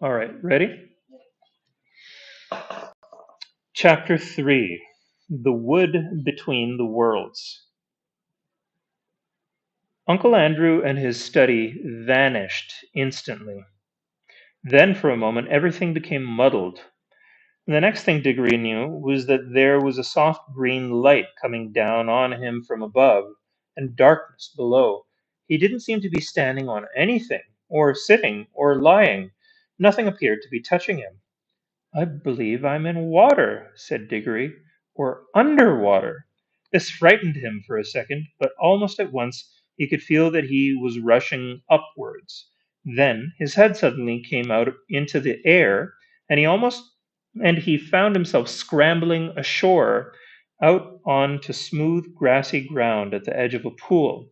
All right, ready? Chapter 3. The Wood Between the Worlds. Uncle Andrew and his study vanished instantly. Then, for a moment, everything became muddled. The next thing Digory knew was that there was a soft green light coming down on him from above, and darkness below. He didn't seem to be standing on anything, or sitting, or lying. Nothing appeared to be touching him. "I believe I'm in water," said Diggory, "or under water." This frightened him for a second, but almost at once he could feel that he was rushing upwards. Then his head suddenly came out into the air, and he found himself scrambling ashore out on to smooth grassy ground at the edge of a pool.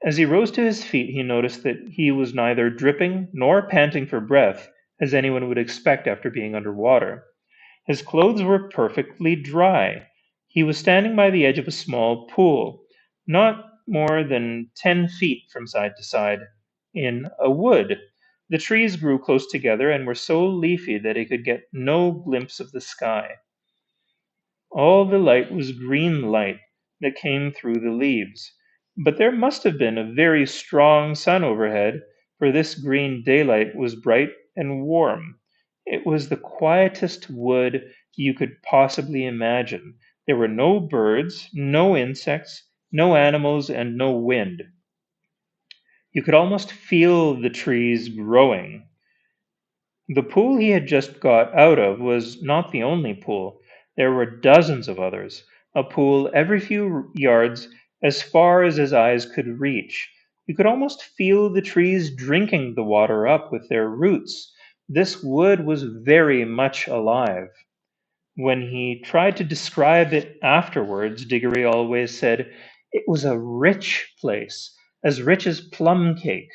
As he rose to his feet, he noticed that he was neither dripping nor panting for breath, as anyone would expect after being under water. His clothes were perfectly dry. He was standing by the edge of a small pool, not more than 10 feet from side to side, in a wood. The trees grew close together and were so leafy that he could get no glimpse of the sky. All the light was green light that came through the leaves. But there must have been a very strong sun overhead, for this green daylight was bright and warm. It was the quietest wood you could possibly imagine. There were no birds, no insects, no animals, and no wind. You could almost feel the trees growing. The pool he had just got out of was not the only pool. There were dozens of others, a pool every few yards as far as his eyes could reach. You could almost feel the trees drinking the water up with their roots. This wood was very much alive. When he tried to describe it afterwards, Diggory always said it was a rich place, as rich as plum cake.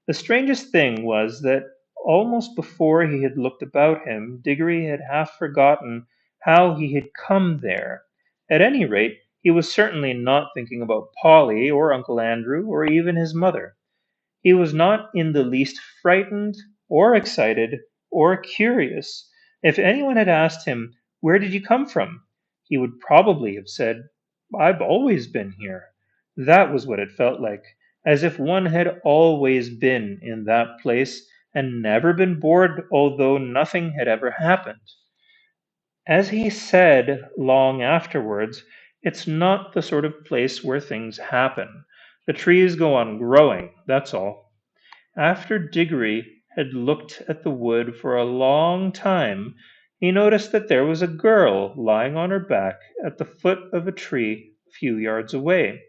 The strangest thing was that almost before he had looked about him, Diggory had half forgotten how he had come there. At any rate, he was certainly not thinking about Polly or Uncle Andrew or even his mother. He was not in the least frightened or excited or curious. If anyone had asked him, "Where did you come from?" he would probably have said, "I've always been here." That was what it felt like, as if one had always been in that place and never been bored, although nothing had ever happened. As he said long afterwards, it's not the sort of place where things happen. The trees go on growing, that's all. After Diggory had looked at the wood for a long time, he noticed that there was a girl lying on her back at the foot of a tree a few yards away.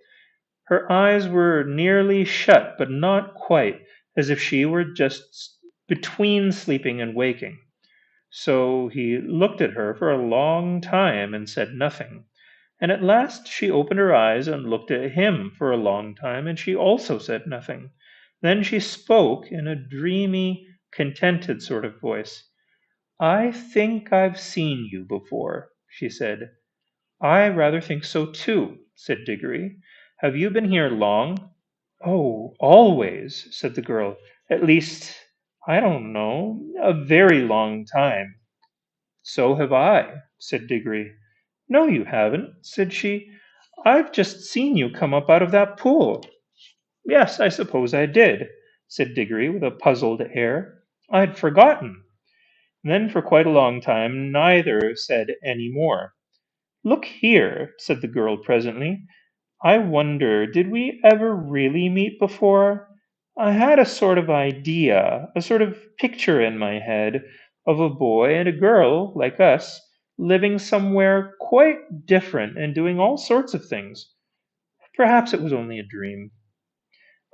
Her eyes were nearly shut, but not quite, as if she were just between sleeping and waking. So he looked at her for a long time and said nothing. And at last she opened her eyes and looked at him for a long time, and she also said nothing. Then she spoke in a dreamy, contented sort of voice. "I think I've seen you before," she said. "I rather think so too," said Diggory. "Have you been here long?" "Oh, always," said the girl. "At least, I don't know, a very long time." "So have I," said Diggory. "No, you haven't," said she. "I've just seen you come up out of that pool." "Yes, I suppose I did," said Diggory with a puzzled air. "I'd forgotten." Then for quite a long time neither said any more. "Look here," said the girl presently. "I wonder, did we ever really meet before? I had a sort of idea, a sort of picture in my head of a boy and a girl like us living somewhere quite different and doing all sorts of things. Perhaps it was only a dream."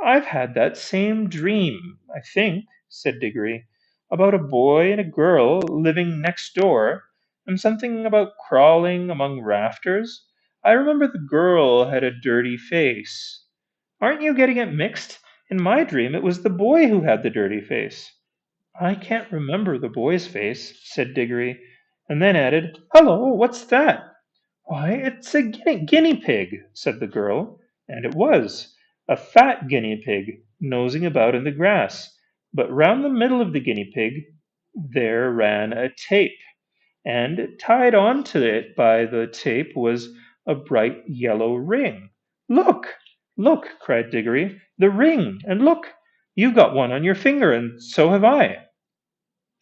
"I've had that same dream, I think," said Diggory, "about a boy and a girl living next door, and something about crawling among rafters. I remember the girl had a dirty face. Aren't you getting it mixed? In my dream it was the boy who had the dirty face." "I can't remember the boy's face," said Diggory, and then added, "Hullo, what's that?" "Why, it's a guinea pig," said the girl. And it was a fat guinea pig nosing about in the grass. But round the middle of the guinea pig there ran a tape, and tied on to it by the tape was a bright yellow ring. "Look! Look!" cried Diggory. "The ring! And look! You've got one on your finger, and so have I."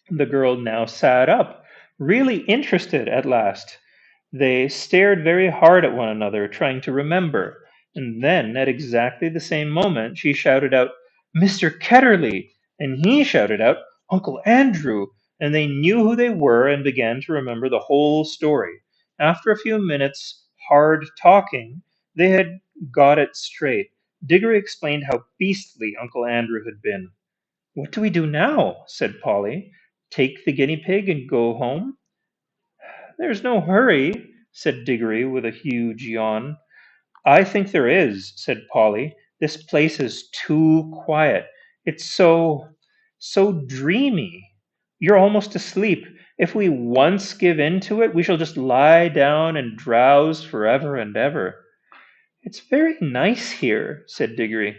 The girl now sat up, really interested at last. They stared very hard at one another, trying to remember, and then, at exactly the same moment, she shouted out, "Mr. Ketterly!" and he shouted out, "Uncle Andrew!" and they knew who they were and began to remember the whole story. After a few minutes' hard talking, they had got it straight. Diggory explained how beastly Uncle Andrew had been. "What do we do now?" said Polly. "Take the guinea pig and go home?" "There's no hurry," said Diggory with a huge yawn. "I think there is," said Polly. "This place is too quiet. It's so dreamy. You're almost asleep. If we once give in to it, we shall just lie down and drowse forever and ever." "It's very nice here," said Diggory.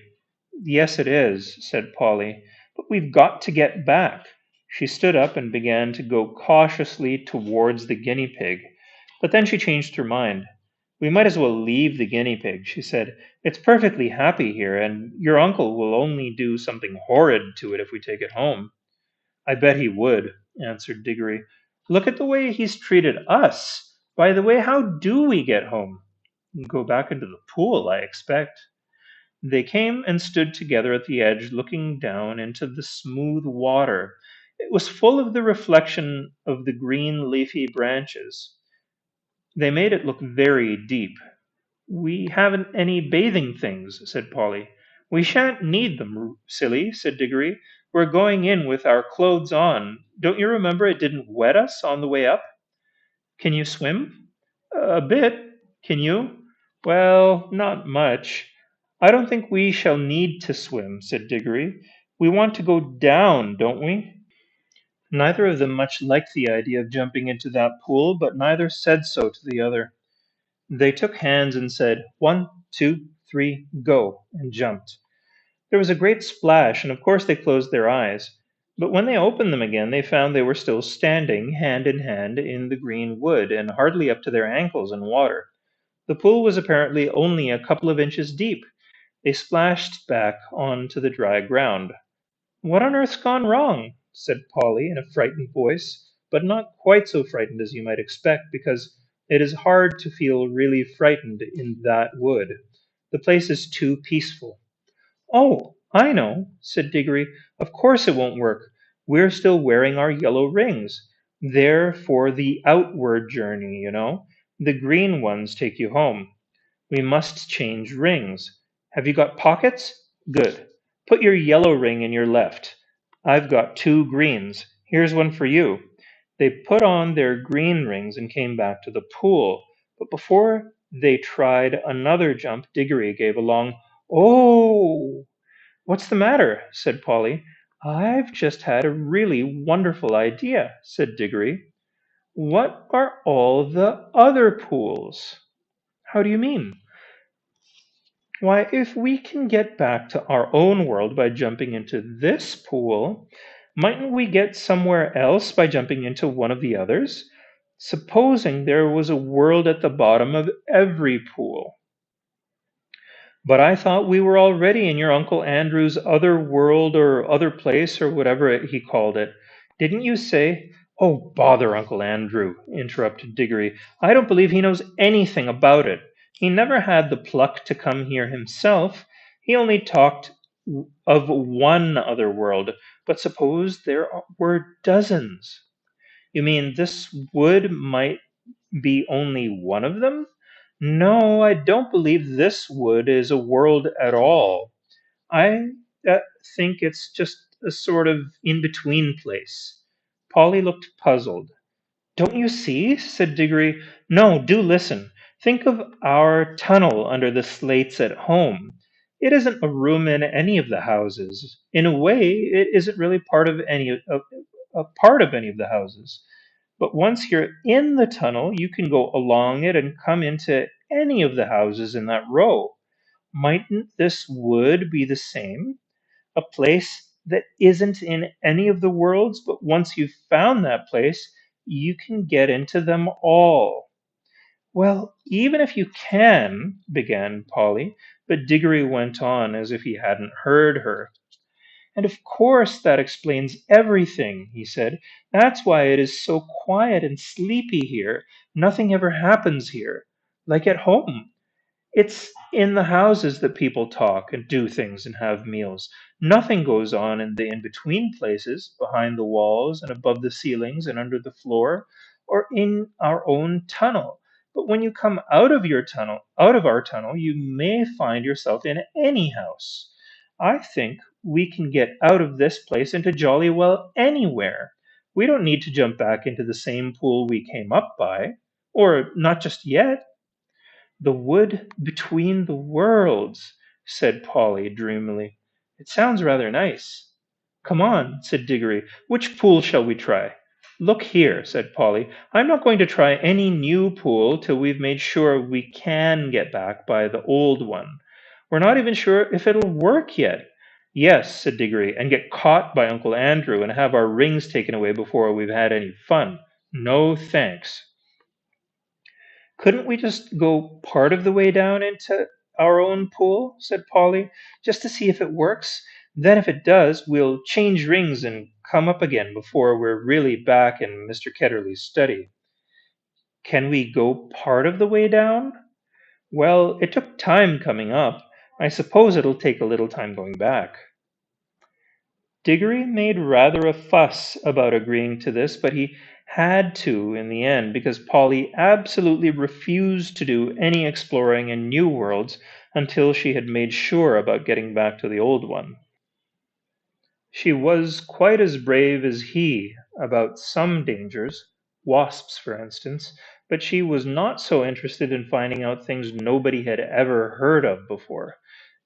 "Yes, it is," said Polly, "but we've got to get back." She stood up and began to go cautiously towards the guinea pig, but then she changed her mind. "We might as well leave the guinea pig," she said. "It's perfectly happy here, and your uncle will only do something horrid to it if we take it home." "I bet he would," answered Diggory. "Look at the way he's treated us. By the way, how do we get home?" "Go back into the pool, I expect." They came and stood together at the edge, looking down into the smooth water. It was full of the reflection of the green leafy branches. They made it look very deep. "We haven't any bathing things," said Polly. "We shan't need them, silly," said Diggory. "We're going in with our clothes on. Don't you remember it didn't wet us on the way up?" "Can you swim?" "A bit. Can you?" "Well, not much." "I don't think we shall need to swim," said Diggory. "We want to go down, don't we?" Neither of them much liked the idea of jumping into that pool, but neither said so to the other. They took hands and said, "One, two, three, go," and jumped. There was a great splash, and of course they closed their eyes. But when they opened them again, they found they were still standing, hand in hand, in the green wood, and hardly up to their ankles in water. The pool was apparently only a couple of inches deep. They splashed back on to the dry ground. "What on earth's gone wrong?" said Polly in a frightened voice, but not quite so frightened as you might expect, because it is hard to feel really frightened in that wood. The place is too peaceful. "Oh, I know," said Diggory. "Of course it won't work. We're still wearing our yellow rings. They're for the outward journey, you know. The green ones take you home. We must change rings. Have you got pockets? Good. Put your yellow ring in your left. I've got two greens. Here's one for you." They put on their green rings and came back to the pool. But before they tried another jump, Diggory gave a long "Oh!" "What's the matter?" said Polly. "I've just had a really wonderful idea," said Diggory. "What are all the other pools?" "How do you mean?" "Why, if we can get back to our own world by jumping into this pool, mightn't we get somewhere else by jumping into one of the others? Supposing there was a world at the bottom of every pool." "But I thought we were already in your Uncle Andrew's other world or other place or whatever he called it. Didn't you say—" "Oh, bother Uncle Andrew," interrupted Diggory. "I don't believe he knows anything about it. He never had the pluck to come here himself. He only talked of one other world. But suppose there were dozens?" "You mean this wood might be only one of them?" "No, I don't believe this wood is a world at all. I think it's just a sort of in between place." Polly looked puzzled. "Don't you see?" said Diggory. "No, do listen. Think of our tunnel under the slates at home. It isn't a room in any of the houses. In a way, it isn't really part of any of the houses. But once you're in the tunnel, you can go along it and come into any of the houses in that row. Mightn't this wood be the same? A place that isn't in any of the worlds, but once you've found that place, you can get into them all. Well, even if you can, began Polly, but Diggory went on as if he hadn't heard her. And of course that explains everything, he said. That's why it is so quiet and sleepy here. Nothing ever happens here, like at home. It's in the houses that people talk and do things and have meals. Nothing goes on in the in between places, behind the walls and above the ceilings and under the floor, or in our own tunnel. But when you come out of our tunnel, you may find yourself in any house. I think we can get out of this place into jolly well anywhere. We don't need to jump back into the same pool we came up by, or not just yet. "The wood between the worlds," said Polly dreamily. "It sounds rather nice." "Come on," said Diggory. "Which pool shall we try?" "Look here," said Polly. "I'm not going to try any new pool till we've made sure we can get back by the old one. We're not even sure if it'll work yet." "Yes," said Diggory, "and get caught by Uncle Andrew and have our rings taken away before we've had any fun. No thanks." "Couldn't we just go part of the way down into our own pool?" said Polly, "just to see if it works. Then, if it does, we'll change rings and come up again before we're really back in Mr. Ketterly's study." "Can we go part of the way down?" "Well, it took time coming up. I suppose it'll take a little time going back." Diggory made rather a fuss about agreeing to this, but he had to in the end because Polly absolutely refused to do any exploring in new worlds until she had made sure about getting back to the old one. She was quite as brave as he about some dangers, wasps, for instance, but she was not so interested in finding out things nobody had ever heard of before.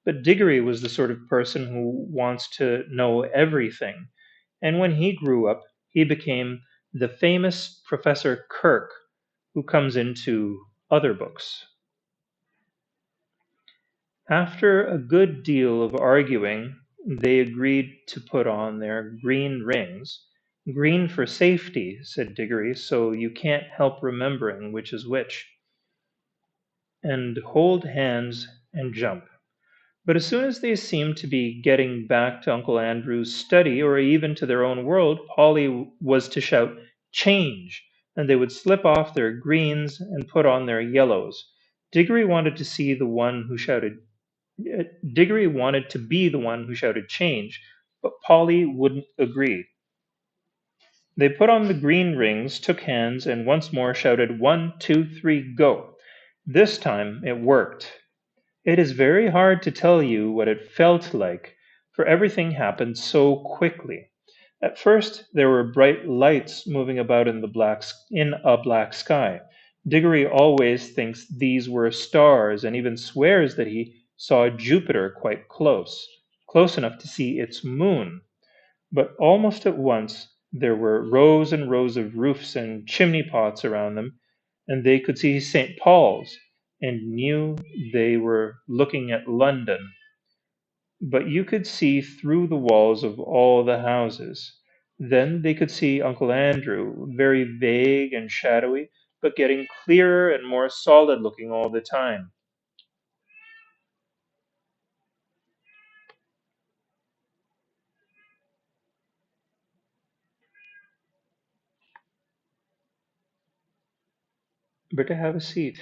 But Diggory was the sort of person who wants to know everything, and when he grew up, he became the famous Professor Kirk, who comes into other books. After a good deal of arguing, they agreed to put on their green rings. "Green for safety," said Diggory, "so you can't help remembering which is which, and hold hands and jump." But as soon as they seemed to be getting back to Uncle Andrew's study, or even to their own world, Polly was to shout, "Change!" and they would slip off their greens and put on their yellows. Diggory wanted to see the one who shouted Diggory wanted to be the one who shouted change, but Polly wouldn't agree. They put on the green rings, took hands, and once more shouted 1, 2, 3, go. This time it worked. It is very hard to tell you what it felt like, for everything happened so quickly. At first there were bright lights moving about in a black sky. Diggory always thinks these were stars and even swears that he saw Jupiter quite close, close enough to see its moon. But almost at once there were rows and rows of roofs and chimney pots around them, and they could see St. Paul's, and knew they were looking at London. But you could see through the walls of all the houses. Then they could see Uncle Andrew, very vague and shadowy, but getting clearer and more solid looking all the time. Better have a seat.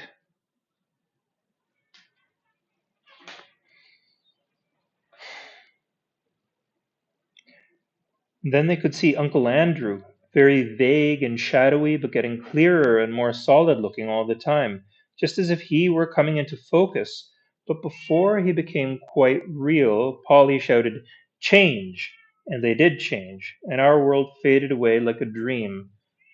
Then they could see Uncle Andrew, very vague and shadowy, but getting clearer and more solid looking all the time, just as if he were coming into focus. But before he became quite real, Polly shouted, "Change!" And they did change, and our world faded away like a dream,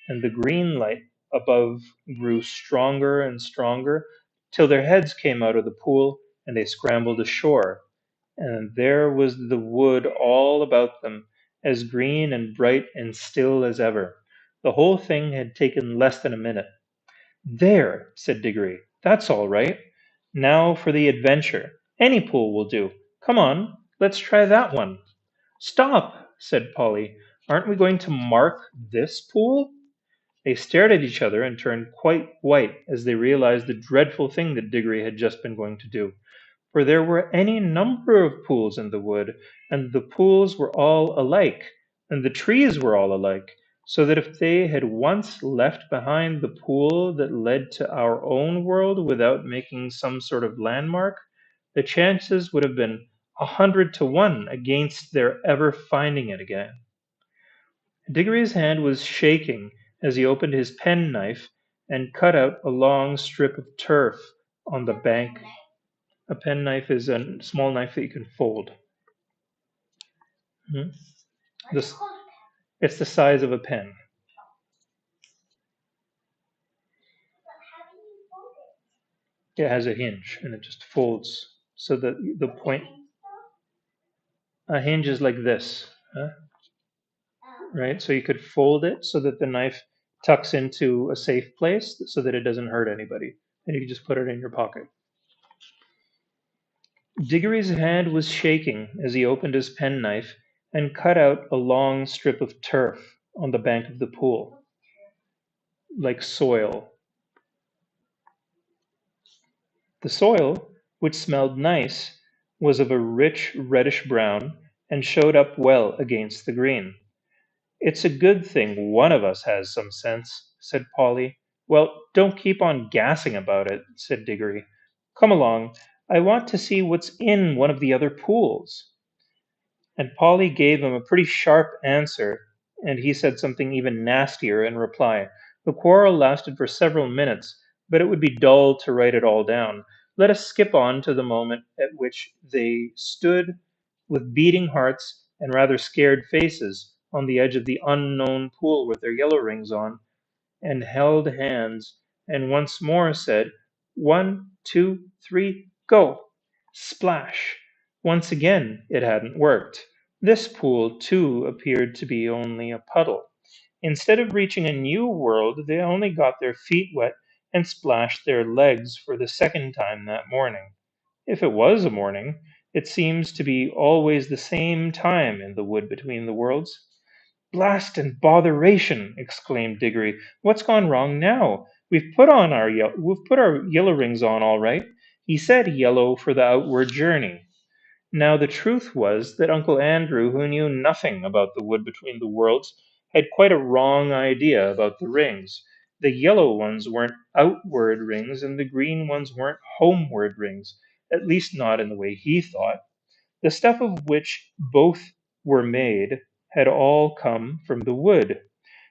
and the green light above grew stronger and stronger, till their heads came out of the pool and they scrambled ashore, and there was the wood all about them, as green and bright and still as ever. The whole thing had taken less than a minute. "There," said Diggory, "that's all right. Now for the adventure. Any pool will do. Come on, let's try that one." Stop, said Polly. Aren't we going to mark this pool? They stared at each other and turned quite white as they realized the dreadful thing that Diggory had just been going to do. For there were any number of pools in the wood, and the pools were all alike, and the trees were all alike, so that if they had once left behind the pool that led to our own world without making some sort of landmark, the chances would have been 100 to 1 against their ever finding it again. Diggory's hand was shaking as he opened his penknife and cut out a long strip of turf on the bank. A penknife is a small knife that you can fold. Mhm. This, it's the size of a pen. It has a hinge and it just folds so that the point. A hinge is like this, huh? Right? So you could fold it so that the knife tucks into a safe place so that it doesn't hurt anybody. And you can just put it in your pocket. Diggory's hand was shaking as he opened his penknife and cut out a long strip of turf on the bank of the pool, like soil. The soil, which smelled nice, was of a rich reddish brown and showed up well against the green. It's a good thing one of us has some sense, said Polly. Well, don't keep on gassing about it, said Diggory. Come along. I want to see what's in one of the other pools. And Polly gave him a pretty sharp answer, and he said something even nastier in reply. The quarrel lasted for several minutes, but it would be dull to write it all down. Let us skip on to the moment at which they stood with beating hearts and rather scared faces on the edge of the unknown pool with their yellow rings on, and held hands, and once more said, 1, 2, 3, go! Splash! Once again it hadn't worked. This pool, too, appeared to be only a puddle. Instead of reaching a new world, they only got their feet wet and splashed their legs for the second time that morning. If it was a morning, it seems to be always the same time in the wood between the worlds. "Blast and botheration!" exclaimed Diggory. "What's gone wrong now? We've put our yellow rings on all right." He said yellow for the outward journey. Now the truth was that Uncle Andrew, who knew nothing about the wood between the worlds, had quite a wrong idea about the rings. The yellow ones weren't outward rings, and the green ones weren't homeward rings, at least not in the way he thought. The stuff of which both were made had all come from the wood.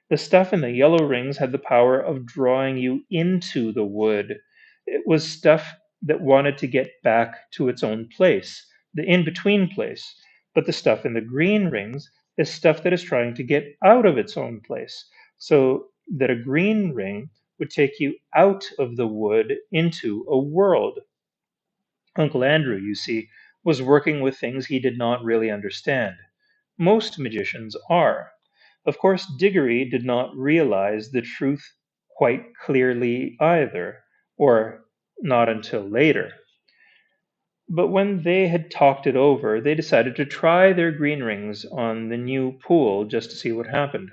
The stuff in the yellow rings had the power of drawing you into the wood. It was stuff that wanted to get back to its own place, the in between place. But the stuff in the green rings is stuff that is trying to get out of its own place, so that a green ring would take you out of the wood into a world. Uncle Andrew, you see, was working with things he did not really understand. Most magicians are. Of course, Diggory did not realize the truth quite clearly either, or not until later. But when they had talked it over, they decided to try their green rings on the new pool just to see what happened.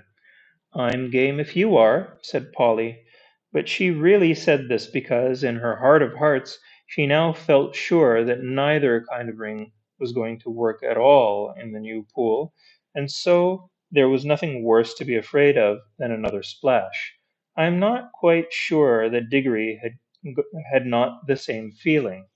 "I'm game if you are," said Polly. But she really said this because, in her heart of hearts, she now felt sure that neither kind of ring was going to work at all in the new pool, and so there was nothing worse to be afraid of than another splash. I am not quite sure that Diggory had not the same feeling.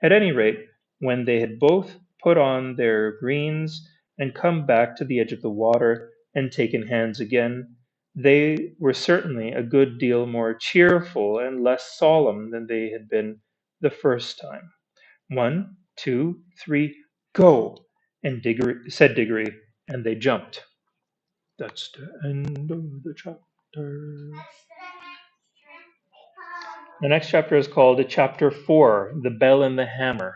At any rate, when they had both put on their greens and come back to the edge of the water and taken hands again, they were certainly a good deal more cheerful and less solemn than they had been the first time. 1, 2, 3, go! And said Diggory, and they jumped. That's the end of the chapter. The next chapter is called Chapter 4, The Bell and the Hammer.